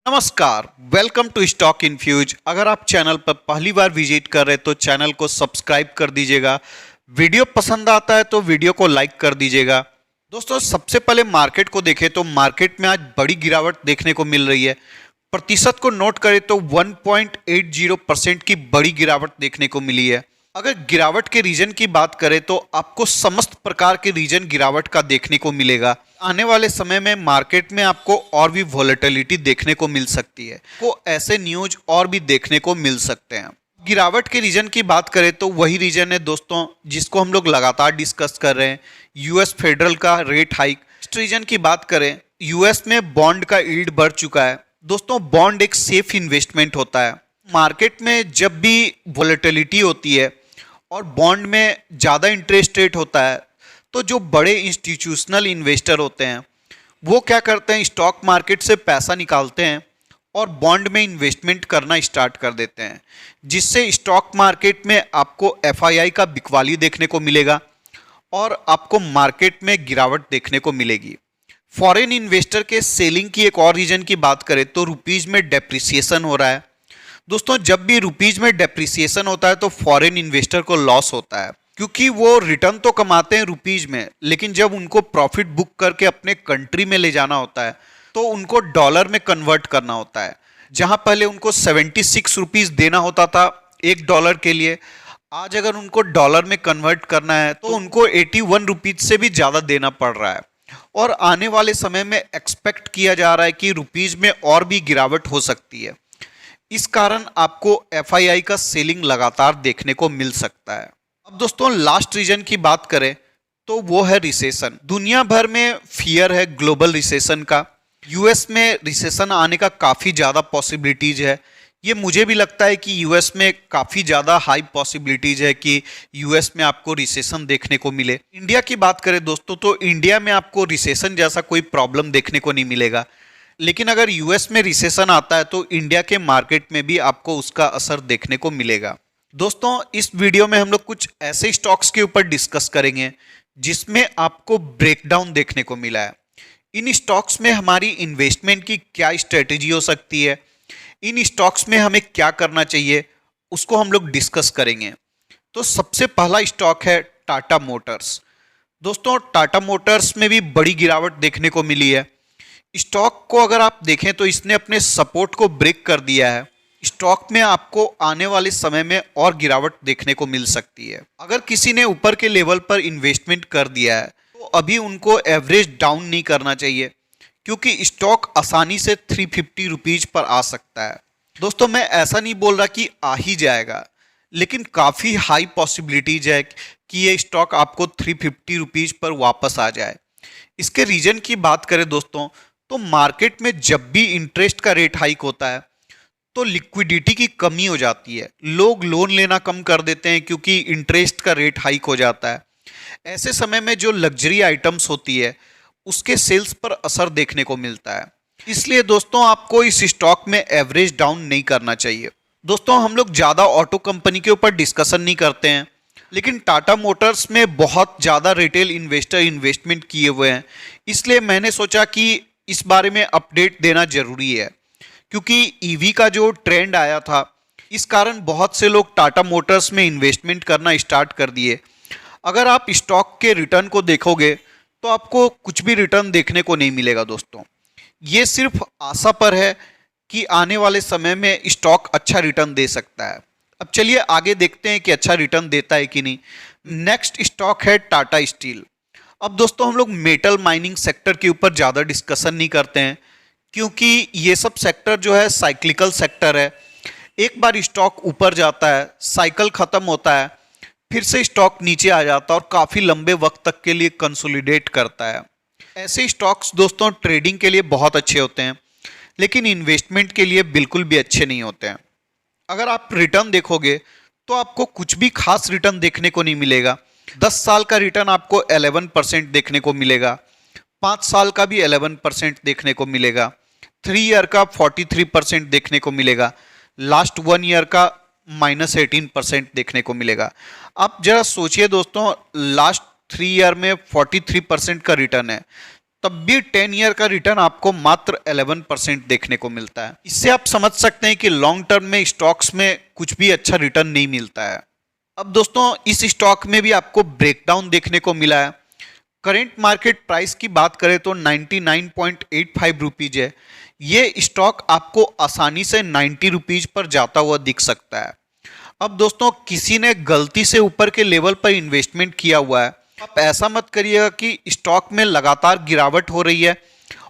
नमस्कार, welcome to stock infuse. अगर आप चैनल पर पहली बार विजिट कर रहे हैं तो चैनल को सब्सक्राइब कर दीजिएगा। वीडियो पसंद आता है तो वीडियो को लाइक कर दीजिएगा। दोस्तों, सबसे पहले मार्केट को देखें तो मार्केट में आज बड़ी गिरावट देखने को मिल रही है। प्रतिशत को नोट करें तो 1.80% की बड़ी गिरावट देखने को मिली है। अगर गिरावट के रीजन की बात करें तो आपको समस्त प्रकार के रीजन गिरावट का देखने को मिलेगा। आने वाले समय में मार्केट में आपको और भी वॉलेटिलिटी देखने को मिल सकती है, को ऐसे न्यूज और भी देखने को मिल सकते हैं। गिरावट के रीजन की बात करें तो वही रीजन है दोस्तों जिसको हम लोग लगातार डिस्कस कर रहे हैं, यूएस फेडरल का रेट हाइक। इस रीजन की बात करें, यूएस में बॉन्ड का यील्ड बढ़ चुका है। दोस्तों, बॉन्ड एक सेफ इन्वेस्टमेंट होता है। मार्केट में जब भी वॉलेटिलिटी होती है और बॉन्ड में ज़्यादा इंटरेस्ट रेट होता है तो जो बड़े इंस्टीट्यूशनल इन्वेस्टर होते हैं वो क्या करते हैं, स्टॉक मार्केट से पैसा निकालते हैं और बॉन्ड में इन्वेस्टमेंट करना स्टार्ट कर देते हैं, जिससे स्टॉक मार्केट में आपको एफआईआई का बिकवाली देखने को मिलेगा और आपको मार्केट में गिरावट देखने को मिलेगी। फॉरेन इन्वेस्टर के सेलिंग की एक और रीजन की बात करें तो रुपीज में डेप्रिसिएशन हो रहा है। दोस्तों, जब भी रुपीज में डेप्रिसिएशन होता है तो फॉरेन इन्वेस्टर को लॉस होता है, क्योंकि वो रिटर्न तो कमाते हैं रुपीज में, लेकिन जब उनको प्रॉफिट बुक करके अपने कंट्री में ले जाना होता है तो उनको डॉलर में कन्वर्ट करना होता है। जहां पहले उनको 76 रुपीज देना होता था $1 के लिए, आज अगर उनको डॉलर में कन्वर्ट करना है तो उनको 81 रुपीज से भी ज्यादा देना पड़ रहा है। और आने वाले समय में एक्सपेक्ट किया जा रहा है कि रुपीज में और भी गिरावट हो सकती है। इस कारण आपको एफआईआई का सेलिंग लगातार देखने को मिल सकता है। अब दोस्तों, लास्ट रीजन की बात करें तो वो है रिसेशन। दुनिया भर में फियर है ग्लोबल रिसेशन का। यूएस में रिसेशन आने का काफ़ी ज़्यादा पॉसिबिलिटीज है। ये मुझे भी लगता है कि यूएस में काफ़ी ज़्यादा हाई पॉसिबिलिटीज है कि यूएस में आपको रिसेशन देखने को मिले। इंडिया की बात करें दोस्तों तो इंडिया में आपको रिसेशन जैसा कोई प्रॉब्लम देखने को नहीं मिलेगा, लेकिन अगर यूएस में रिसेशन आता है तो इंडिया के मार्केट में भी आपको उसका असर देखने को मिलेगा। दोस्तों, इस वीडियो में हम लोग कुछ ऐसे स्टॉक्स के ऊपर डिस्कस करेंगे जिसमें आपको ब्रेकडाउन देखने को मिला है। इन स्टॉक्स में हमारी इन्वेस्टमेंट की क्या स्ट्रेटेजी हो सकती है, इन स्टॉक्स में हमें क्या करना चाहिए, उसको हम लोग डिस्कस करेंगे। तो सबसे पहला स्टॉक है टाटा मोटर्स। दोस्तों, टाटा मोटर्स में भी बड़ी गिरावट देखने को मिली है। स्टॉक को अगर आप देखें तो इसने अपने सपोर्ट को ब्रेक कर दिया है। स्टॉक में आपको आने वाले समय में और गिरावट देखने को मिल सकती है। अगर किसी ने ऊपर के लेवल पर इन्वेस्टमेंट कर दिया है तो अभी उनको एवरेज डाउन नहीं करना चाहिए, क्योंकि स्टॉक आसानी से 350 रुपीज पर आ सकता है। दोस्तों, मैं ऐसा नहीं बोल रहा कि आ ही जाएगा, लेकिन काफ़ी हाई पॉसिबिलिटीज है कि ये स्टॉक आपको 350 रुपीज पर वापस आ जाए। इसके रीजन की बात करें दोस्तों तो मार्केट में जब भी इंटरेस्ट का रेट हाइक होता है तो लिक्विडिटी की कमी हो जाती है। लोग लोन लेना कम कर देते हैं क्योंकि इंटरेस्ट का रेट हाइक हो जाता है। ऐसे समय में जो लग्जरी आइटम्स होती है उसके सेल्स पर असर देखने को मिलता है। इसलिए दोस्तों, आपको इस स्टॉक में एवरेज डाउन नहीं करना चाहिए। दोस्तों, हम लोग ज़्यादा ऑटो कंपनी के ऊपर डिस्कशन नहीं करते हैं, लेकिन टाटा मोटर्स में बहुत ज़्यादा रिटेल इन्वेस्टर इन्वेस्टमेंट किए हुए हैं, इसलिए मैंने सोचा कि इस बारे में अपडेट देना जरूरी है। क्योंकि ईवी का जो ट्रेंड आया था, इस कारण बहुत से लोग टाटा मोटर्स में इन्वेस्टमेंट करना स्टार्ट कर दिए। अगर आप स्टॉक के रिटर्न को देखोगे तो आपको कुछ भी रिटर्न देखने को नहीं मिलेगा। दोस्तों, ये सिर्फ आशा पर है कि आने वाले समय में स्टॉक अच्छा रिटर्न दे सकता है। अब चलिए आगे देखते हैं कि अच्छा रिटर्न देता है कि नहीं। नेक्स्ट स्टॉक है टाटा स्टील। अब दोस्तों, हम लोग मेटल माइनिंग सेक्टर के ऊपर ज़्यादा डिस्कशन नहीं करते हैं, क्योंकि ये सब सेक्टर जो है साइक्लिकल सेक्टर है। एक बार स्टॉक ऊपर जाता है, साइकिल खत्म होता है, फिर से स्टॉक नीचे आ जाता है और काफ़ी लंबे वक्त तक के लिए कंसोलिडेट करता है। ऐसे स्टॉक्स दोस्तों ट्रेडिंग के लिए बहुत अच्छे होते हैं, लेकिन इन्वेस्टमेंट के लिए बिल्कुल भी अच्छे नहीं होते हैं। अगर आप रिटर्न देखोगे तो आपको कुछ भी खास रिटर्न देखने को नहीं मिलेगा। 10 साल का रिटर्न आपको 11% देखने को मिलेगा, 5 साल का भी 11% देखने को मिलेगा, 3 ईयर का 43% देखने को मिलेगा, लास्ट 1 ईयर का -18% देखने को मिलेगा। आप जरा सोचिए दोस्तों, लास्ट 3 ईयर में 43% का रिटर्न है, तब भी 10 ईयर का रिटर्न आपको मात्र 11% देखने को मिलता है। इससे आप समझ सकते हैं कि लॉन्ग टर्म में स्टॉक्स में कुछ भी अच्छा रिटर्न नहीं मिलता है। अब दोस्तों इस स्टॉक में भी आपको ब्रेकडाउन देखने को मिला है। करेंट मार्केट प्राइस की बात करें तो 99.85 रुपीज है। ये स्टॉक आपको आसानी से 90 रुपीज पर जाता हुआ दिख सकता है। अब दोस्तों किसी ने गलती से ऊपर के लेवल पर इन्वेस्टमेंट किया हुआ है, आप ऐसा मत करिएगा कि स्टॉक में लगातार गिरावट हो रही है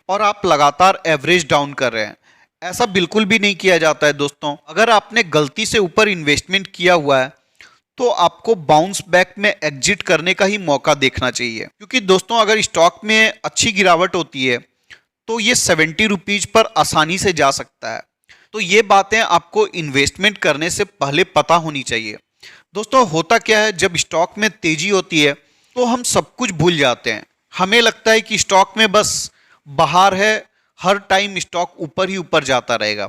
और आप लगातार एवरेज डाउन कर रहे हैं। ऐसा बिल्कुल भी नहीं किया जाता है दोस्तों। अगर आपने गलती से ऊपर इन्वेस्टमेंट किया हुआ है तो आपको बाउंस बैक में एग्जिट करने का ही मौका देखना चाहिए, क्योंकि दोस्तों अगर स्टॉक में अच्छी गिरावट होती है तो ये 70 रुपीज पर आसानी से जा सकता है। तो ये बातें आपको इन्वेस्टमेंट करने से पहले पता होनी चाहिए। दोस्तों होता क्या है, जब स्टॉक में तेजी होती है तो हम सब कुछ भूल जाते हैं। हमें लगता है कि स्टॉक में बस बाहर है, हर टाइम स्टॉक ऊपर ही ऊपर जाता रहेगा।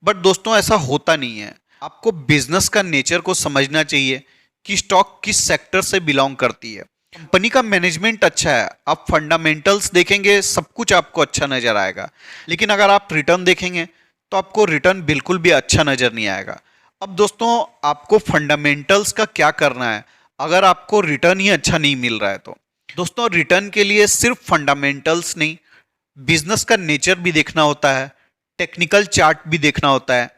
बट दोस्तों ऐसा होता नहीं है। आपको बिजनेस का नेचर को समझना चाहिए कि स्टॉक किस सेक्टर से बिलोंग करती है। कंपनी का मैनेजमेंट अच्छा है, आप फंडामेंटल्स देखेंगे सब कुछ आपको अच्छा नजर आएगा। लेकिन अगर आप रिटर्न देखेंगे तो आपको रिटर्न बिल्कुल भी अच्छा नजर नहीं आएगा। अब दोस्तों आपको फंडामेंटल्स का क्या करना है अगर आपको रिटर्न ही अच्छा नहीं मिल रहा है तो। दोस्तों रिटर्न के लिए सिर्फ फंडामेंटल्स नहीं, बिजनेस का नेचर भी देखना होता है, टेक्निकल चार्ट भी देखना होता है।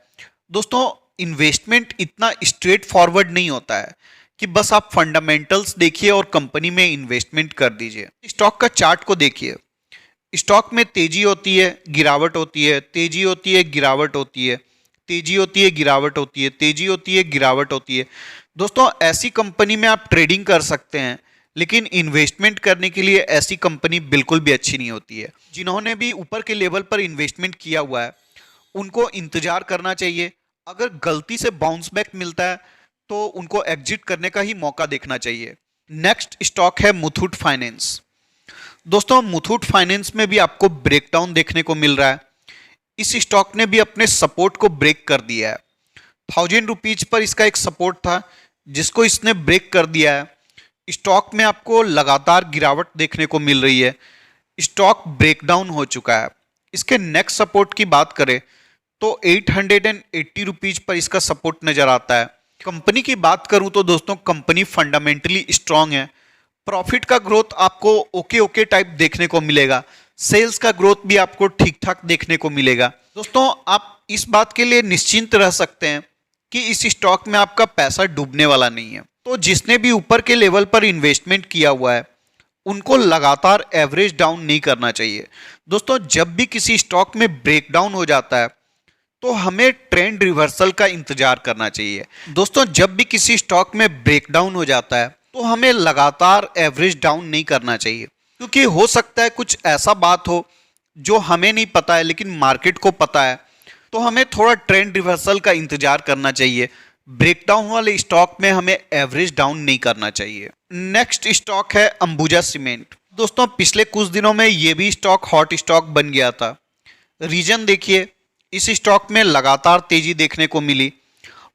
दोस्तों इन्वेस्टमेंट इतना स्ट्रेट फॉरवर्ड नहीं होता है कि बस आप फंडामेंटल्स देखिए और कंपनी में इन्वेस्टमेंट कर दीजिए। स्टॉक का चार्ट को देखिए, स्टॉक में तेजी होती है, गिरावट होती है, तेजी होती है, गिरावट होती है, तेजी होती है, गिरावट होती है, तेजी होती है, गिरावट होती है। दोस्तों ऐसी कंपनी में आप ट्रेडिंग कर सकते हैं, लेकिन इन्वेस्टमेंट करने के लिए ऐसी कंपनी बिल्कुल भी अच्छी नहीं होती है। जिन्होंने भी ऊपर के लेवल पर इन्वेस्टमेंट किया हुआ है उनको इंतजार करना चाहिए। अगर गलती से बाउंस बैक मिलता है तो उनको एग्जिट करने का ही मौका देखना चाहिए। नेक्स्ट स्टॉक है मुथूट फाइनेंस। दोस्तों मुथूट फाइनेंस में भी आपको ब्रेकडाउन देखने को मिल रहा है। इस स्टॉक ने भी अपने सपोर्ट को ब्रेक कर दिया है। 1000 रुपीज पर इसका एक सपोर्ट था जिसको इसने ब्रेक कर दिया है। स्टॉक में आपको लगातार गिरावट देखने को मिल रही है, स्टॉक ब्रेकडाउन हो चुका है। इसके नेक्स्ट सपोर्ट की बात करें तो 880 रुपीज पर इसका सपोर्ट नजर आता है। कंपनी की बात करूं तो दोस्तों कंपनी फंडामेंटली स्ट्रांग है। प्रॉफिट का ग्रोथ आपको ओके टाइप देखने को मिलेगा, सेल्स का ग्रोथ भी आपको ठीक ठाक देखने को मिलेगा। दोस्तों आप इस बात के लिए निश्चिंत रह सकते हैं कि इस स्टॉक में आपका पैसा डूबने वाला नहीं है। तो जिसने भी ऊपर के लेवल पर इन्वेस्टमेंट किया हुआ है उनको लगातार एवरेज डाउन नहीं करना चाहिए। दोस्तों जब भी किसी स्टॉक में ब्रेकडाउन हो जाता है तो हमें ट्रेंड रिवर्सल का इंतजार करना चाहिए। दोस्तों जब भी किसी स्टॉक में ब्रेकडाउन हो जाता है तो हमें लगातार एवरेज डाउन नहीं करना चाहिए, क्योंकि हो सकता है कुछ ऐसा बात हो जो हमें नहीं पता है लेकिन मार्केट को पता है। तो हमें थोड़ा ट्रेंड रिवर्सल का इंतजार करना चाहिए। ब्रेकडाउन वाले स्टॉक में हमें एवरेज डाउन नहीं करना चाहिए। नेक्स्ट स्टॉक है अंबुजा सीमेंट। दोस्तों पिछले कुछ दिनों में ये भी स्टॉक हॉट स्टॉक बन गया था। रीजन देखिए, इस स्टॉक में लगातार तेजी देखने को मिली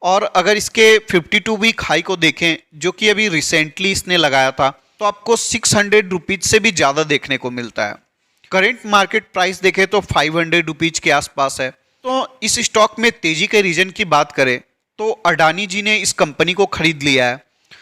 और अगर इसके 52 वीक हाई को देखें जो कि अभी रिसेंटली इसने लगाया था तो आपको 600 रुपीज से भी ज़्यादा देखने को मिलता है। करेंट मार्केट प्राइस देखें तो 500 रुपीज के आसपास है। तो इस स्टॉक में तेजी के रीजन की बात करें तो अडानी जी ने इस कंपनी को खरीद लिया है।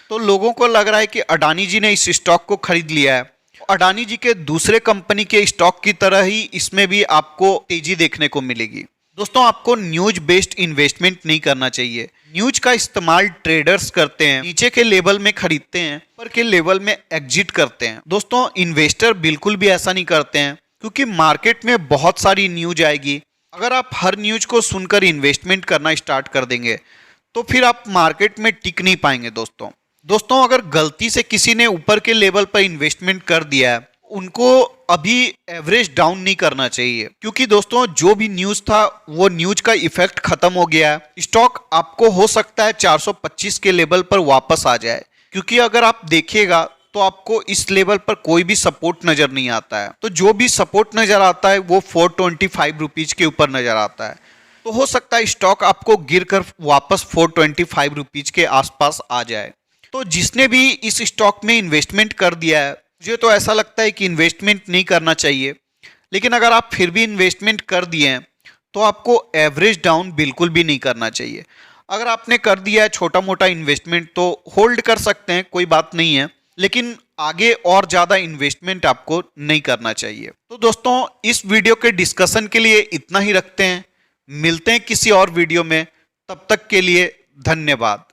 तो लोगों को लग रहा है कि अडानी जी ने इस स्टॉक को खरीद लिया है। अडानी जी के दूसरे कंपनी के स्टॉक की तरह ही इसमें भी आपको तेजी देखने को मिलेगी। दोस्तों आपको न्यूज बेस्ड इन्वेस्टमेंट नहीं करना चाहिए। न्यूज का इस्तेमाल ट्रेडर्स करते हैं, नीचे के लेवल में खरीदते हैं, ऊपर के लेवल में एग्जिट करते हैं। दोस्तों इन्वेस्टर बिल्कुल भी ऐसा नहीं करते हैं, क्योंकि मार्केट में बहुत सारी न्यूज आएगी। अगर आप हर न्यूज को सुनकर इन्वेस्टमेंट करना स्टार्ट कर देंगे तो फिर आप मार्केट में टिक नहीं पाएंगे। दोस्तों अगर गलती से किसी ने ऊपर के लेवल पर इन्वेस्टमेंट कर दिया है उनको अभी एवरेज डाउन नहीं करना चाहिए, क्योंकि दोस्तों जो भी न्यूज था वो न्यूज का इफेक्ट खत्म हो गया है। स्टॉक आपको हो सकता है 425 के लेवल पर वापस आ जाए, क्योंकि अगर आप देखिएगा तो आपको इस लेवल पर कोई भी सपोर्ट नजर नहीं आता है। तो जो भी सपोर्ट नजर आता है वो 425 रुपीज के ऊपर नजर आता है। तो हो सकता है स्टॉक आपको गिरकर वापस 425 रुपीज के आसपास आ जाए। तो जिसने भी इस स्टॉक में इन्वेस्टमेंट कर दिया है मुझे तो ऐसा लगता है कि इन्वेस्टमेंट नहीं करना चाहिए, लेकिन अगर आप फिर भी इन्वेस्टमेंट कर दिए हैं तो आपको एवरेज डाउन बिल्कुल भी नहीं करना चाहिए। अगर आपने कर दिया है छोटा मोटा इन्वेस्टमेंट तो होल्ड कर सकते हैं, कोई बात नहीं है, लेकिन आगे और ज़्यादा इन्वेस्टमेंट आपको नहीं करना चाहिए। तो दोस्तों, इस वीडियो के डिस्कशन के लिए इतना ही रखते हैं। मिलते हैं किसी और वीडियो में, तब तक के लिए धन्यवाद।